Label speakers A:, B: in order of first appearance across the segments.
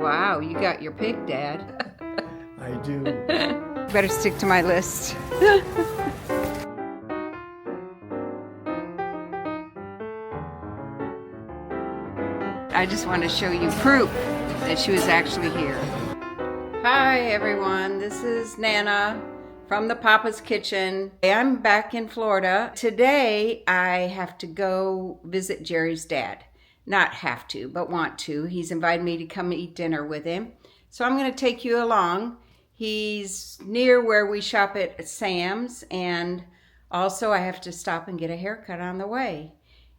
A: Wow, you got your pick, Dad.
B: I do.
A: Better stick to my list. I just want to show you proof that she was actually here. Hi everyone, this is Nana from the Papa's Kitchen. I'm back in Florida. Today I have to go visit Jerry's dad. Not have to, but want to. He's invited me to come eat dinner with him. So I'm going to take you along. He's near where we shop at Sam's, and also I have to stop and get a haircut on the way.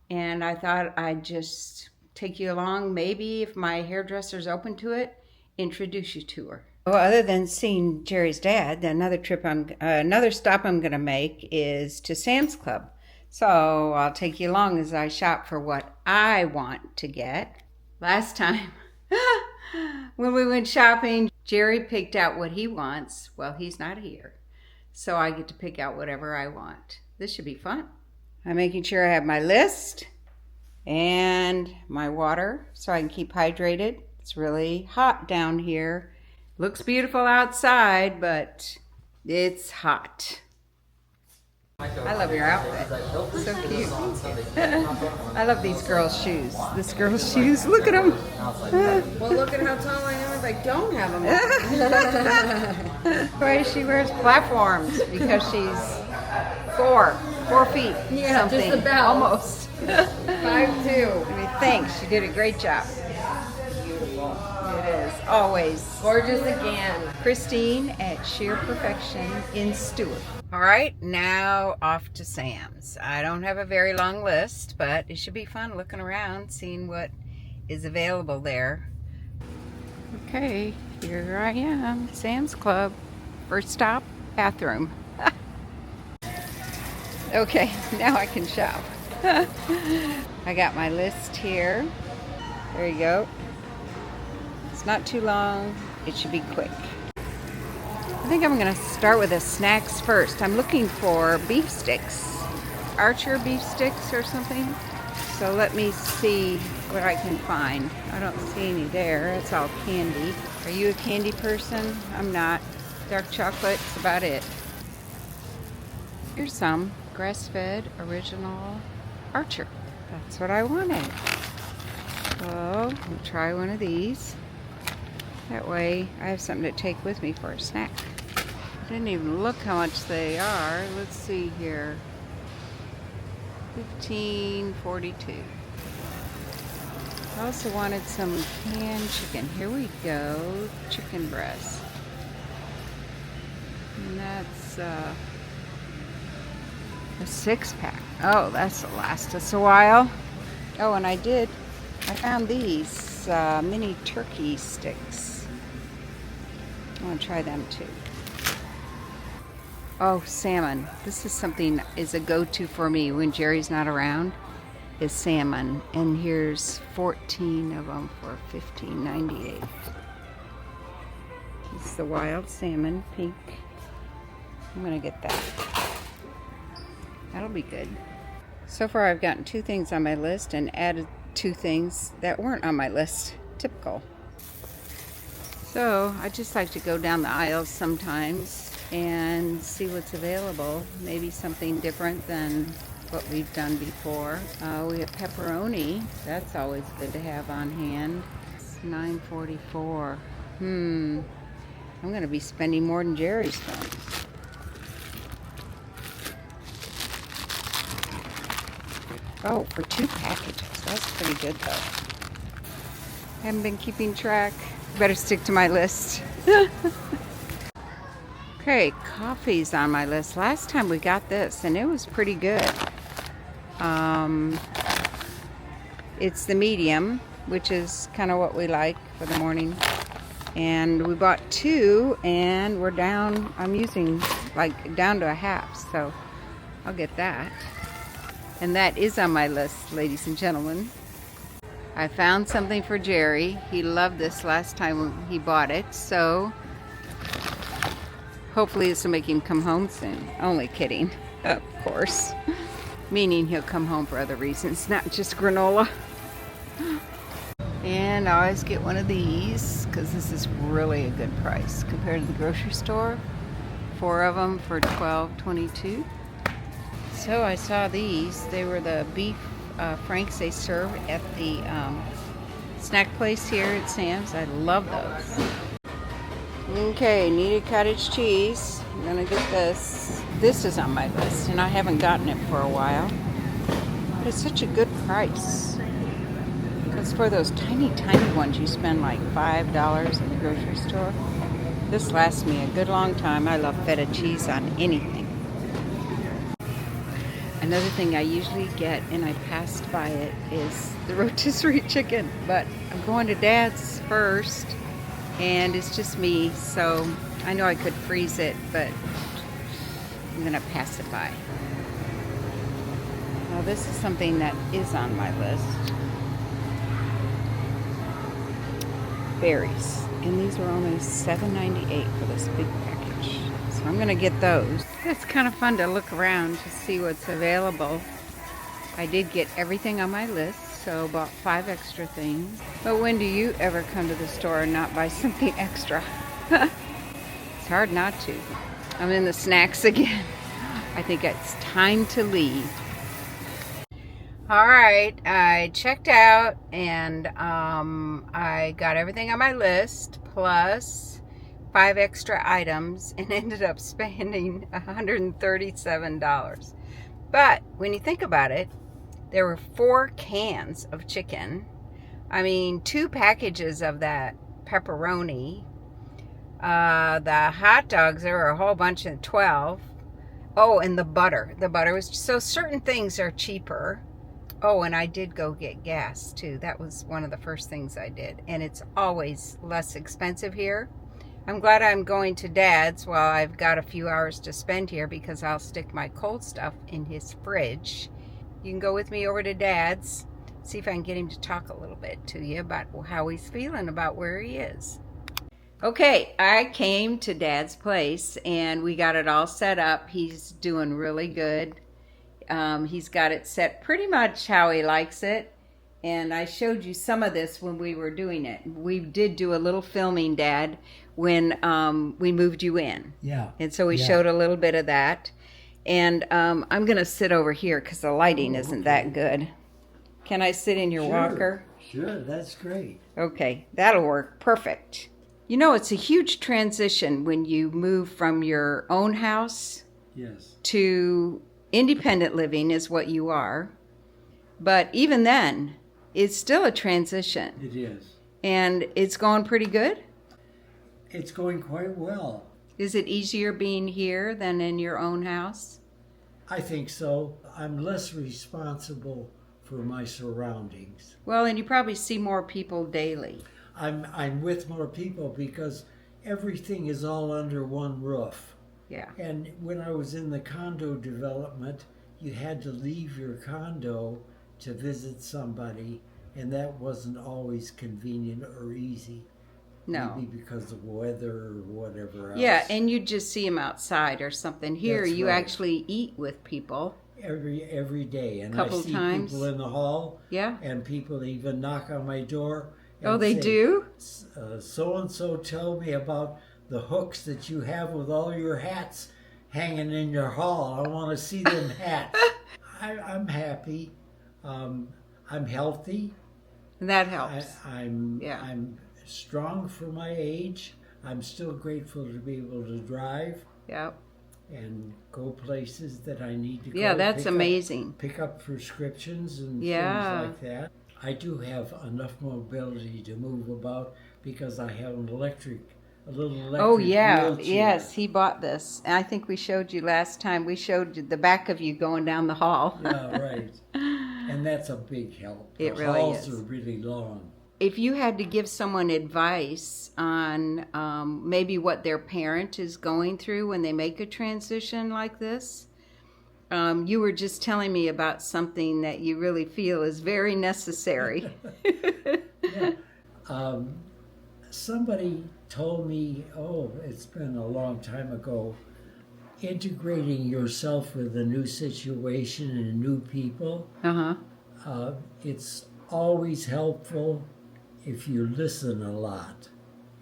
A: And I thought I'd just take you along, maybe if my hairdresser's open to it, introduce you to her. Well, other than seeing Jerry's dad, another stop I'm going to make is to Sam's Club. So I'll take you along as I shop for what I want to get. Last time, when we went shopping, Jerry picked out what he wants. Well, he's not here, so I get to pick out whatever I want. This should be fun. I'm making sure I have my list and my water so I can keep hydrated. It's really hot down here. Looks beautiful outside, but it's hot. I love your outfit. So cute. I love these girls' shoes. This girl's shoes, look at them.
C: Well, look at how tall I am if I don't have them.
A: The way she wears platforms because she's 4 feet.
C: Yeah,
A: something.
C: just about.
A: Almost.
C: 5'2".
A: I mean, thanks. She did a great job.
C: Beautiful.
A: It is. Always.
C: Gorgeous again.
A: Christine at Sheer Perfection in Stewart. All right, now off to Sam's. I don't have a very long list, but it should be fun looking around, seeing what is available there. Okay, here I am, Sam's Club. First stop, bathroom. Okay, now I can shop. I got my list here. There you go. It's not too long. It should be quick. I think I'm going to start with the snacks first. I'm looking for beef sticks. Archer beef sticks or something. So let me see what I can find. I don't see any there. It's all candy. Are you a candy person? I'm not. Dark chocolate's about it. Here's some grass-fed original Archer. That's what I wanted. So I'll try one of these. That way I have something to take with me for a snack. I didn't even look how much they are. Let's see here. $15.42. I also wanted some canned chicken. Here we go. Chicken breast. And that's a 6-pack. Oh, this will last us a while. Oh, and I found these mini turkey sticks. I want to try them too. Oh, salmon. This is something is a go-to for me when Jerry's not around, is salmon. And here's 14 of them for $15.98. It's the wild salmon, pink. I'm going to get that. That'll be good. So far I've gotten 2 things on my list and added 2 things that weren't on my list. Typical. So I just like to go down the aisles sometimes and see what's available. Maybe something different than what we've done before. We have pepperoni. That's always good to have on hand. It's $9.44. I'm going to be spending more than Jerry's done. Oh, for 2 packages. That's pretty good though. Haven't been keeping track. Better stick to my list. Okay, coffee's on my list. Last time we got this and it was pretty good. It's the medium, which is kind of what we like for the morning. And we bought 2 and we're down, I'm using like down to a half, so I'll get that. And that is on my list, ladies and gentlemen. I found something for Jerry. He loved this last time he bought it, so hopefully this will make him come home soon. Only kidding, of course. Meaning he'll come home for other reasons, not just granola. And I always get one of these because this is really a good price compared to the grocery store. 4 of them for $12.22. So I saw these. They were the beef franks they serve at the snack place here at Sam's. I love those. Okay, needed cottage cheese. I'm gonna get this. This is on my list, and I haven't gotten it for a while. But it's such a good price. Because for those tiny, tiny ones, you spend like $5 in the grocery store. This lasts me a good long time. I love feta cheese on anything. Another thing I usually get, and I passed by it, is the rotisserie chicken. But I'm going to Dad's first, and it's just me, so I know I could freeze it, but I'm going to pass it by. Now this is something that is on my list. Berries. And these are only $7.98 for this big package. So I'm going to get those. It's kind of fun to look around to see what's available. I did get everything on my list, so bought 5 extra things. But when do you ever come to the store and not buy something extra? It's hard not to. I'm in the snacks again. I think it's time to leave. All right, I checked out and I got everything on my list plus 5 extra items and ended up spending $137. But when you think about it, there were 4 cans of chicken. I mean, 2 packages of that pepperoni. The hot dogs, there were a whole bunch of 12. Oh, and the butter. The butter was, so certain things are cheaper. Oh, and I did go get gas too. That was one of the first things I did. And it's always less expensive here. I'm glad I'm going to Dad's while I've got a few hours to spend here because I'll stick my cold stuff in his fridge. You can go with me over to Dad's. See if I can get him to talk a little bit to you about how he's feeling about where he is. Okay, I came to Dad's place and we got it all set up. He's doing really good. He's got it set pretty much how he likes it. And I showed you some of this when we were doing it. We did do a little filming, Dad, when we moved you in.
B: Yeah.
A: And so we showed a little bit of that. And I'm going to sit over here because the lighting isn't that good. Can I sit in your walker?
B: Sure, that's great.
A: Okay, that'll work. Perfect. You know, it's a huge transition when you move from your own house
B: Yes.
A: to independent living is what you are. But even then, it's still a transition.
B: It is.
A: And it's going pretty good?
B: It's going quite well.
A: Is it easier being here than in your own house?
B: I think so. I'm less responsible for my surroundings.
A: Well, and you probably see more people daily.
B: I'm with more people because everything is all under one roof.
A: Yeah.
B: And when I was in the condo development, you had to leave your condo to visit somebody, and that wasn't always convenient or easy.
A: No.
B: Maybe because of weather or whatever else.
A: Yeah, and you just see them outside or something. Here,
B: That's
A: you
B: right.
A: actually eat with people.
B: Every day, and
A: Couple
B: I see
A: times.
B: people in the hall.
A: Yeah.
B: And people even knock on my door. And
A: Oh, they
B: say,
A: do?
B: So and so tell me about the hooks that you have with all your hats hanging in your hall. I want to see them hats. I'm happy. I'm healthy.
A: And that helps.
B: I'm strong for my age. I'm still grateful to be able to drive
A: Yep.
B: and go places that I need to go.
A: Yeah, that's amazing.
B: Pick up prescriptions and
A: Yeah.
B: things like that. I do have enough mobility to move about because I have a little electric
A: Oh, yeah.
B: wheelchair.
A: Yes, he bought this. And I think we showed you last time. We showed you the back of you going down the hall.
B: Yeah, right. And that's a big help.
A: It
B: The
A: really
B: halls
A: is.
B: are really long.
A: If you had to give someone advice on maybe what their parent is going through when they make a transition like this, you were just telling me about something that you really feel is very necessary.
B: Yeah. Somebody told me, it's been a long time ago, integrating yourself with a new situation and new people,
A: Uh-huh.
B: it's always helpful if you listen a lot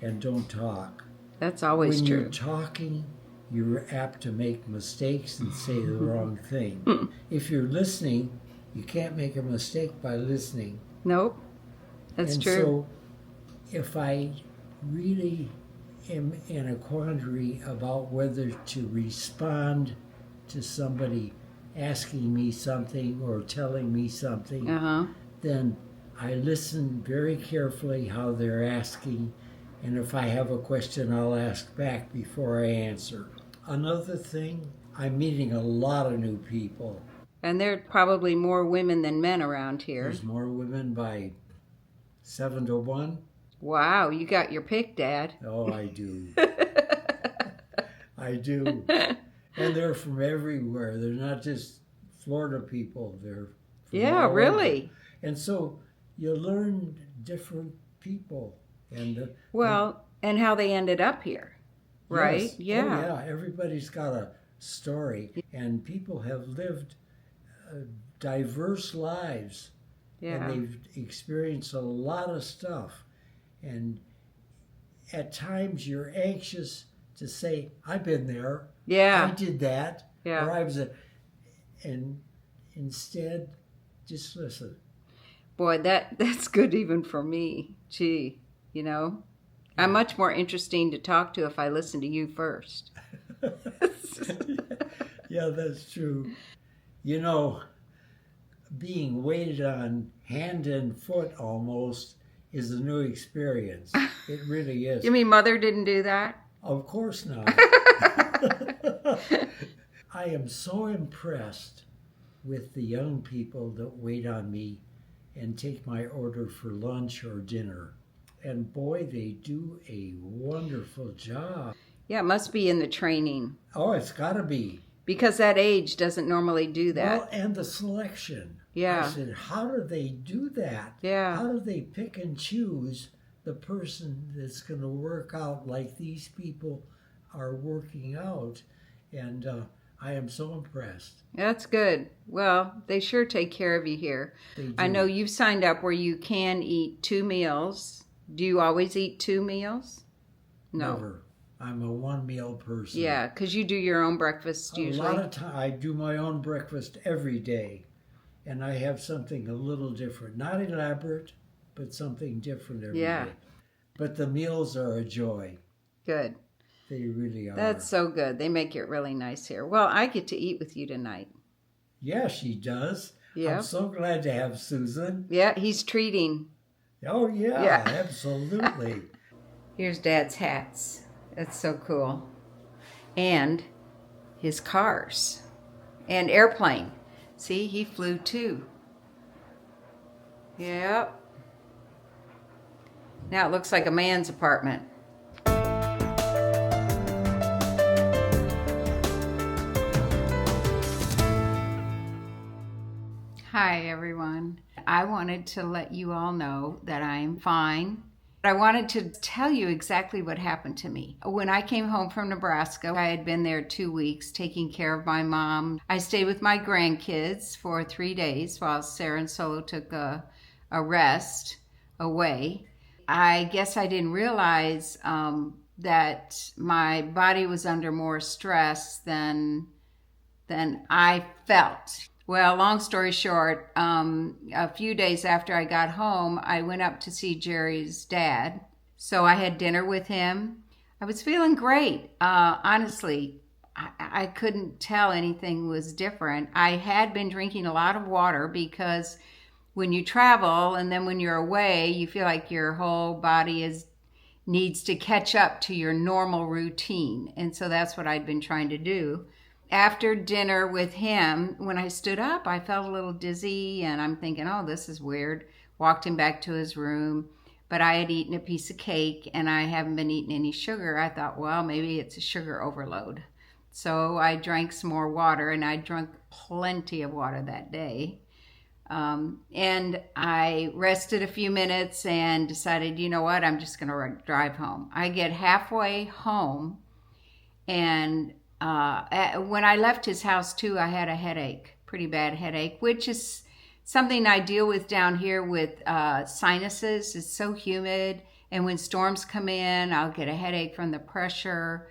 B: and don't talk,
A: That's always
B: when
A: true.
B: you're talking, you're apt to make mistakes and say the wrong thing. If you're listening, you can't make a mistake by listening.
A: Nope. That's
B: And
A: true.
B: so if I really am in a quandary about whether to respond to somebody asking me something or telling me something, then I listen very carefully how they're asking, and if I have a question, I'll ask back before I answer. Another thing, I'm meeting a lot of new people.
A: And there are probably more women than men around here.
B: There's more women by 7 to 1.
A: Wow, you got your pick, Dad.
B: Oh, I do. I do. And they're from everywhere. They're not just Florida people. They're from
A: Yeah,
B: all
A: really.
B: over. And so you learn different people. And
A: Well, and how they ended up here, right?
B: yes.
A: Yeah.
B: Oh, yeah. Everybody's got a story, and people have lived diverse lives.
A: Yeah.
B: And they've experienced a lot of stuff. And at times you're anxious to say, I've been there.
A: Yeah.
B: I did that.
A: Yeah.
B: Or I was and instead, just listen.
A: Boy, that's good even for me. Gee, I'm much more interesting to talk to if I listen to you first.
B: Yeah, that's true. Being waited on hand and foot almost is a new experience. It really is.
A: You mean Mother didn't do that?
B: Of course not. I am so impressed with the young people that wait on me and take my order for lunch or dinner. And boy, they do a wonderful job.
A: Yeah, it must be in the training.
B: Oh, it's got to be.
A: Because that age doesn't normally do that.
B: Well, and the selection.
A: Yeah.
B: I said, how do they do that?
A: Yeah.
B: How do they pick and choose the person that's going to work out like these people are working out? And I am so impressed.
A: That's good. Well, they sure take care of you here.
B: They do.
A: I know you've signed up where you can eat 2 meals. Do you always eat 2 meals? No.
B: Never. I'm a one-meal person.
A: Yeah, because you do your own breakfast usually.
B: A lot of time, I do my own breakfast every day. And I have something a little different. Not elaborate, but something different every day. But the meals are a joy.
A: Good.
B: They really are.
A: That's so good. They make it really nice here. Well, I get to eat with you tonight.
B: Yeah, she does.
A: Yeah.
B: I'm so glad to have Susan.
A: Yeah, he's treating.
B: Oh, yeah,
A: Yeah.
B: absolutely.
A: Here's Dad's hats. That's so cool. And his cars. And airplane. See, he flew too. Yep. Now it looks like a man's apartment. Hi, everyone. I wanted to let you all know that I'm fine. I wanted to tell you exactly what happened to me. When I came home from Nebraska, I had been there 2 weeks taking care of my mom. I stayed with my grandkids for 3 days while Sarah and Solo took a rest away. I guess I didn't realize that my body was under more stress than I felt. Well, long story short, a few days after I got home, I went up to see Jerry's dad. So I had dinner with him. I was feeling great. Honestly, I couldn't tell anything was different. I had been drinking a lot of water because when you travel and then when you're away, you feel like your whole body needs to catch up to your normal routine. And so that's what I'd been trying to do. After dinner with him, when I stood up, I felt a little dizzy and I'm thinking, oh, this is weird. Walked him back to his room, but I had eaten a piece of cake and I haven't been eating any sugar. I thought, well, maybe it's a sugar overload. So I drank some more water, and I drank plenty of water that day. And I rested a few minutes and decided, you know what, I'm just going to drive home. I get halfway home, and when I left his house too, I had a headache, pretty bad headache, which is something I deal with down here with sinuses. It's so humid, and when storms come in, I'll get a headache from the pressure.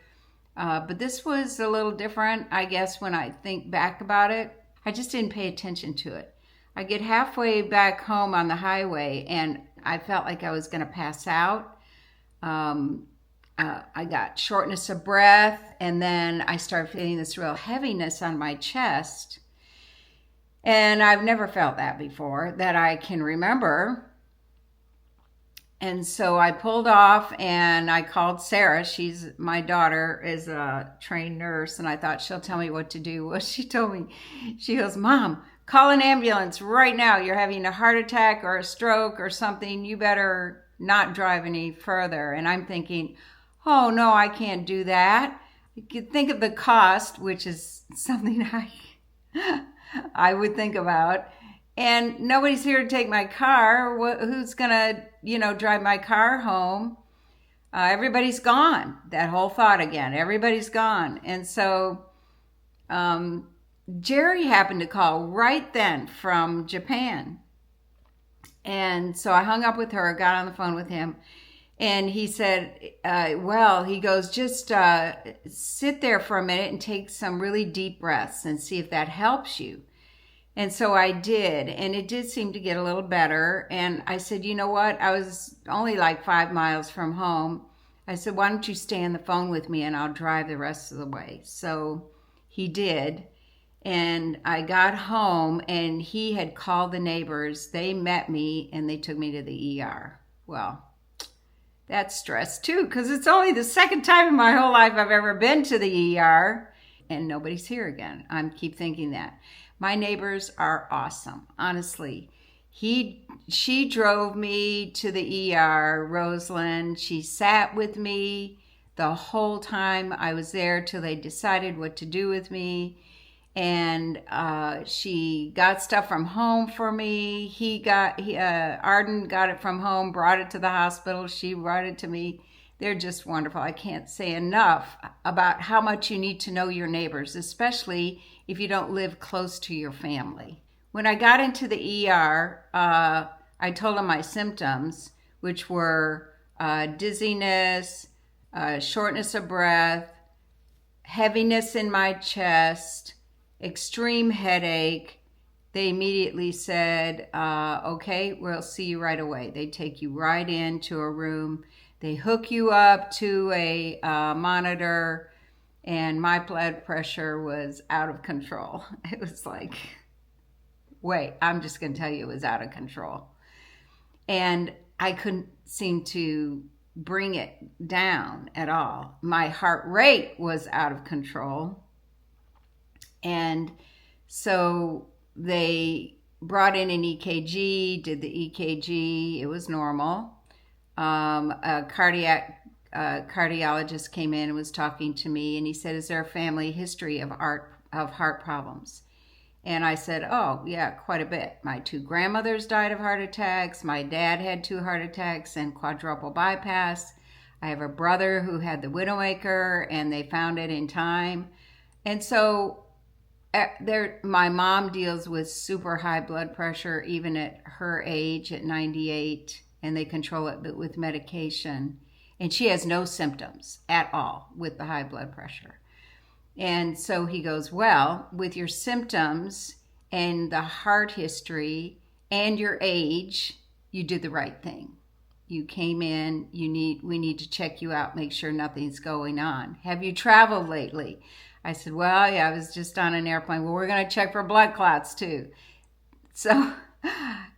A: But this was a little different, I guess, when I think back about it. I just didn't pay attention to it. I get halfway back home on the highway, and I felt like I was going to pass out. I got shortness of breath, and then I started feeling this real heaviness on my chest. And I've never felt that before that I can remember. And so I pulled off and I called Sarah. My daughter is a trained nurse, and I thought she'll tell me what to do. Well, she told me, she goes, "Mom, call an ambulance right now. You're having a heart attack or a stroke or something. You better not drive any further." And I'm thinking, oh no, I can't do that. You could think of the cost, which is something I would think about. And nobody's here to take my car. Who's gonna, drive my car home? Everybody's gone. That whole thought again. Everybody's gone. And so Jerry happened to call right then from Japan. And so I hung up with her, got on the phone with him. And he said, he goes, just sit there for a minute and take some really deep breaths and see if that helps you. And so I did, and it did seem to get a little better. And I said, you know what? I was only like 5 miles from home. I said, why don't you stay on the phone with me and I'll drive the rest of the way. So he did. And I got home, and he had called the neighbors. They met me, and they took me to the ER. Well, that's stress too, because it's only the second time in my whole life I've ever been to the ER, and nobody's here again. I keep thinking that. My neighbors are awesome, honestly. She drove me to the ER, Rosalind. She sat with me the whole time I was there till they decided what to do with me. And she got stuff from home for me. Arden got it from home, brought it to the hospital. She brought it to me. They're just wonderful. I can't say enough about how much you need to know your neighbors, especially if you don't live close to your family. When I got into the ER, I told them my symptoms, which were dizziness, shortness of breath, heaviness in my chest, extreme headache. They immediately said, okay, we'll see you right away. They take you right into a room. They hook you up to a monitor, and my blood pressure was out of control. It was like, wait, I'm just going to tell you it was out of control. And I couldn't seem to bring it down at all. My heart rate was out of control. And so they brought in an EKG, did the EKG. It was normal. A cardiologist came in and was talking to me, and he said, "Is there a family history of heart problems?" And I said, "Oh, yeah, quite a bit. My 2 grandmothers died of heart attacks. My dad had 2 heart attacks and quadruple bypass. I have a brother who had the widowmaker, and they found it in time." And so my mom deals with super high blood pressure, even at her age, at 98, and they control it with medication. And she has no symptoms at all with the high blood pressure. And so he goes, well, with your symptoms and the heart history and your age, you did the right thing. You came in, we need to check you out, make sure nothing's going on. Have you traveled lately? I said, well, yeah, I was just on an airplane. Well, we're going to check for blood clots too. So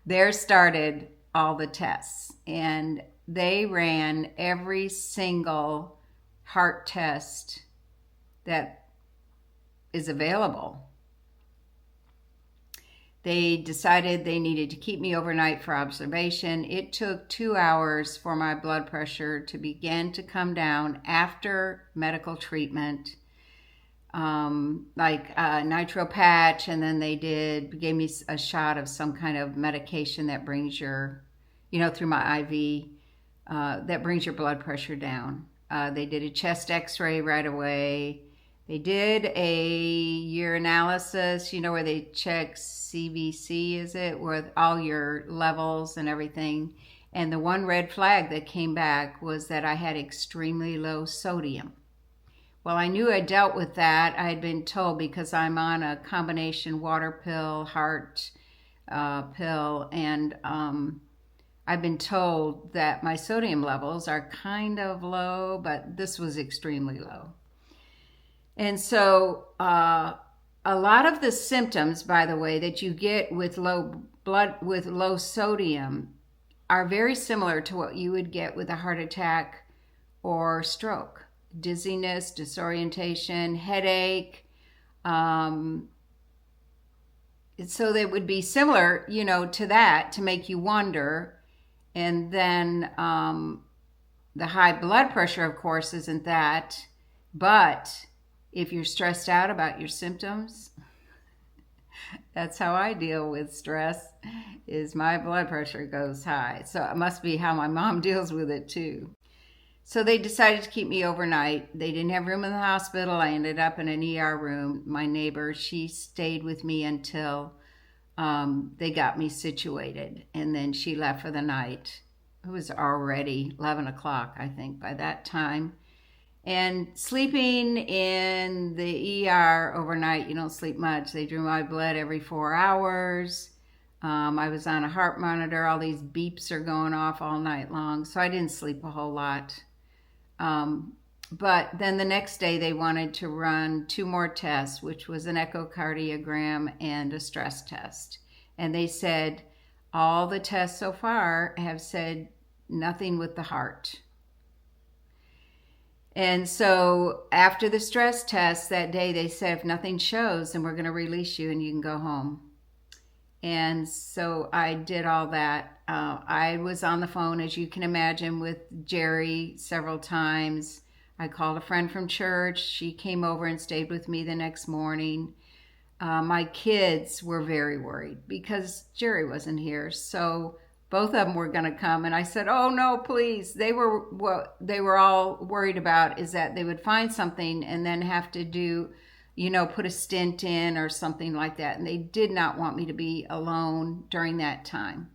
A: there started all the tests, and they ran every single heart test that is available. They decided they needed to keep me overnight for observation. It took 2 hours for my blood pressure to begin to come down after medical treatment, like a nitro patch, and then they gave me a shot of some kind of medication that brings your, through my IV, that brings your blood pressure down. They did a chest x-ray right away. They did a urinalysis, where they check CBC, is it, with all your levels and everything. And the one red flag that came back was that I had extremely low sodium. Well, I knew I dealt with that. I had been told, because I'm on a combination water pill, heart pill, and I've been told that my sodium levels are kind of low, but this was extremely low. And so a lot of the symptoms, by the way, that you get with low sodium are very similar to what you would get with a heart attack or stroke. Dizziness, disorientation, headache. So they would be similar, to that, to make you wonder. And then the high blood pressure, of course, isn't that. But if you're stressed out about your symptoms, that's how I deal with stress, is my blood pressure goes high. So it must be how my mom deals with it too. So they decided to keep me overnight. They didn't have room in the hospital. I ended up in an ER room. My neighbor, she stayed with me until they got me situated. And then she left for the night. It was already 11 o'clock, I think, by that time. And sleeping in the ER overnight, you don't sleep much. They drew my blood every 4 hours. I was on a heart monitor. All these beeps are going off all night long. So I didn't sleep a whole lot. But then the next day they wanted to run 2 more tests, which was an echocardiogram and a stress test. And they said, all the tests so far have said nothing with the heart. And so after the stress test that day, they said, if nothing shows, then we're going to release you and you can go home. And so I did all that. I was on the phone, as you can imagine, with Jerry several times. I called a friend from church. She came over and stayed with me the next morning. My kids were very worried because Jerry wasn't here. So both of them were going to come. And I said, oh, no, please. What they were all worried about is that they would find something and then have to do, put a stent in or something like that. And they did not want me to be alone during that time.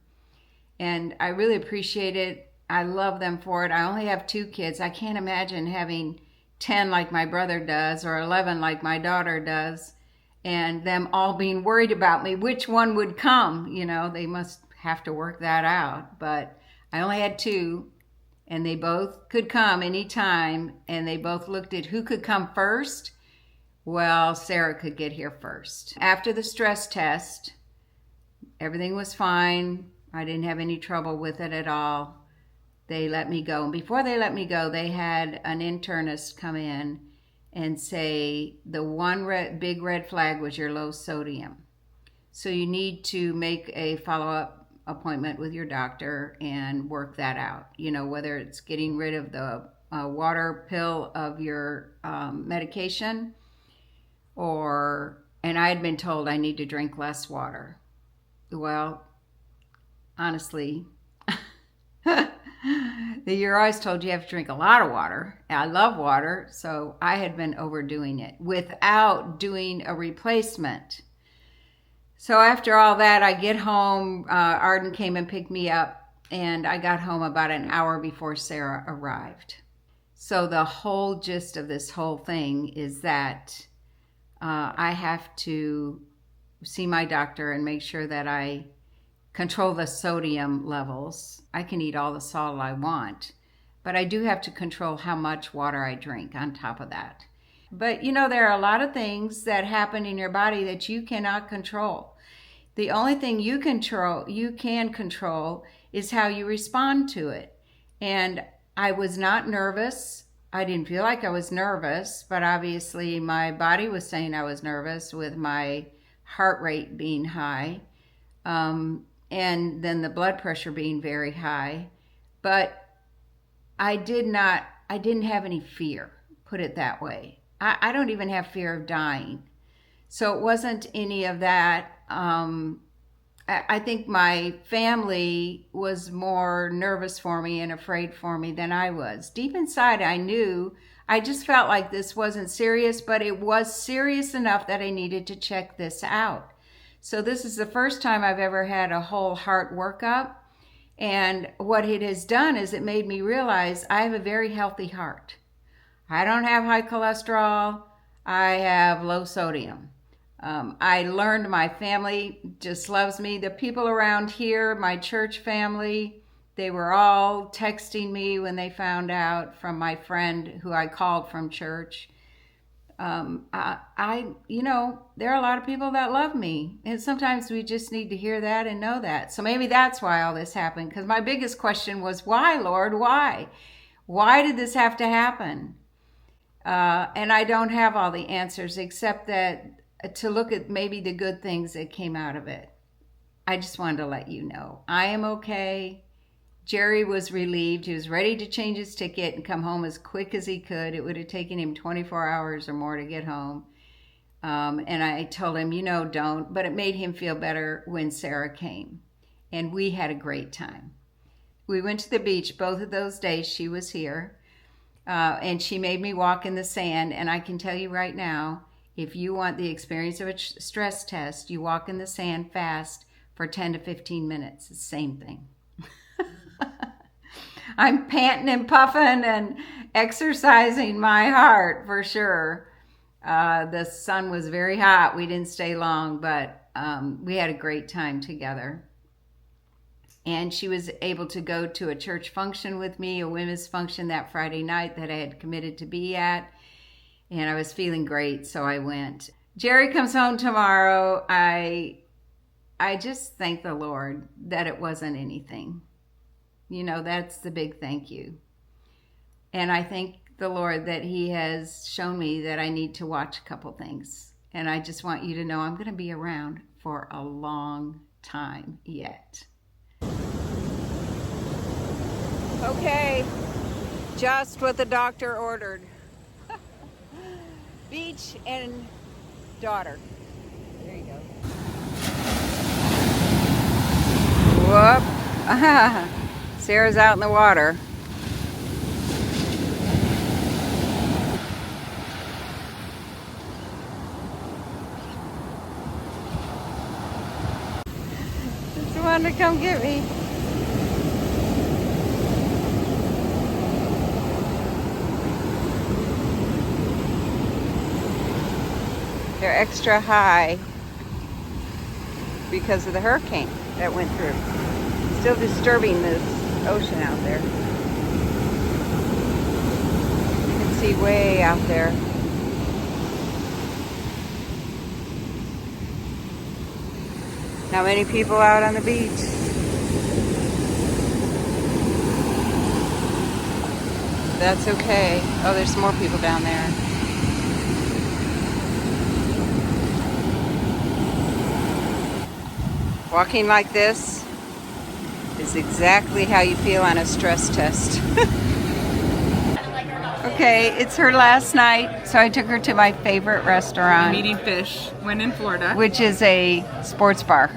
A: And I really appreciate it. I love them for it. I only have 2 kids. I can't imagine having 10 like my brother does or 11 like my daughter does, and them all being worried about me, which one would come. They must have to work that out. But I only had 2, and they both could come anytime, and they both looked at who could come first. Well, Sarah could get here first. After the stress test, everything was fine. I didn't have any trouble with it at all. They let me go. And before they let me go, they had an internist come in and say the one big red flag was your low sodium. So you need to make a follow-up appointment with your doctor and work that out. Whether it's getting rid of the water pill of your medication, and I had been told I need to drink less water. Well, honestly, you're always told you have to drink a lot of water. I love water, so I had been overdoing it without doing a replacement. So after all that, I get home. Arden came and picked me up, and I got home about an hour before Sarah arrived. So the whole gist of this whole thing is that I have to see my doctor and make sure that I control the sodium levels. I can eat all the salt I want, but I do have to control how much water I drink on top of that. But there are a lot of things that happen in your body that you cannot control. The only thing you can control is how you respond to it. And I was not nervous. I didn't feel like I was nervous, but obviously my body was saying I was nervous with my heart rate being high. And then the blood pressure being very high. But I didn't have any fear, put it that way. I don't even have fear of dying. So it wasn't any of that. I think my family was more nervous for me and afraid for me than I was. Deep inside, I knew I just felt like this wasn't serious, but it was serious enough that I needed to check this out. So this is the first time I've ever had a whole heart workup. And what it has done is it made me realize I have a very healthy heart. I don't have high cholesterol. I have low sodium. I learned my family just loves me. The people around here, my church family, they were all texting me when they found out from my friend who I called from church. You know, there are a lot of people that love me. And sometimes we just need to hear that and know that. So maybe that's why all this happened. Because my biggest question was, why, Lord? Why? Why did this have to happen? And I don't have all the answers except that to look at maybe the good things that came out of it. I just wanted to let you know. I am okay. Jerry was relieved. He was ready to change his ticket and come home as quick as he could. It would have taken him 24 hours or more to get home. And I told him, you know, don't. But it made him feel better when Sarah came. And we had a great time. We went to the beach both of those days she was here. And she made me walk in the sand. And I can tell you right now, if you want the experience of a stress test, you walk in the sand fast for 10 to 15 minutes. It's the same thing. I'm panting and puffing and exercising my heart for sure. The sun was very hot. We didn't stay long, but we had a great time together. And she was able to go to a church function with me, a women's function that Friday night that I had committed to be at. And I was feeling great, so I went. Jerry comes home tomorrow. I just thank the Lord that it wasn't anything. You know, that's the big thank you. And I thank the Lord that he has shown me that I need to watch a couple things. And I just want you to know I'm going to be around for a long time yet. Okay, just what the doctor ordered. Beach and daughter. There you go. Whoop. Sarah's out in the water. Just wanted to come get me. They're extra high because of the hurricane that went through. Still disturbing this ocean out there. You can see way out there. How many people out on the beach? That's okay. Oh, there's some more people down there. Walking like this is exactly how you feel on a stress test. Okay, it's her last night, so I took her to my favorite restaurant.
C: Eating fish when in Florida.
A: Which is a sports bar.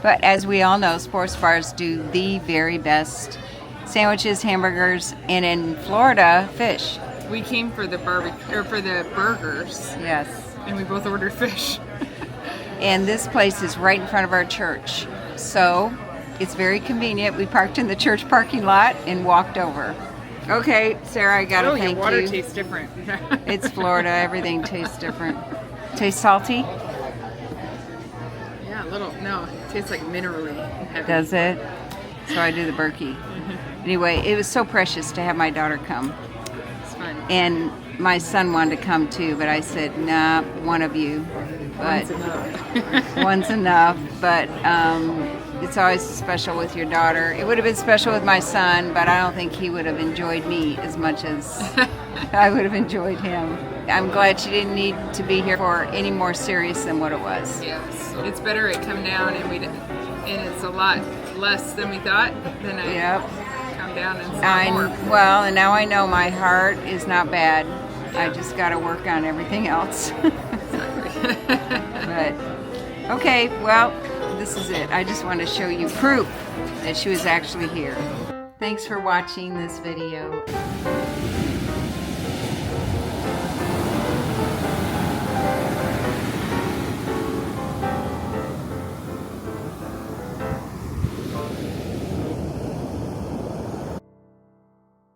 A: But as we all know, sports bars do the very best sandwiches, hamburgers, and in Florida, fish.
C: We came for the barbecue or for the burgers.
A: Yes.
C: And we both ordered fish.
A: And this place is right in front of our church. So it's very convenient. We parked in the church parking lot and walked over. Okay, Sarah, I gotta thank you.
C: Your water tastes different.
A: It's Florida. Everything tastes different. Tastes salty?
C: Yeah, a little. No, it tastes like minerally heavy.
A: Does it? So I do the Berkey. Anyway, it was so precious to have my daughter come.
C: It's fun.
A: And my son wanted to come too, but I said, nah, one of you. But
C: One's enough.
A: One's enough. But it's always special with your daughter. It would have been special with my son, but I don't think he would have enjoyed me as much as I would have enjoyed him. I'm glad she didn't need to be here for any more serious than what it was.
C: Yes, it's better it come down and it's a lot less than we thought. Than come down and more.
A: Well, and now I know my heart is not bad. I just got to work on everything else. But okay, well, this is it. I just want to show you proof that she was actually here. Thanks for watching this video.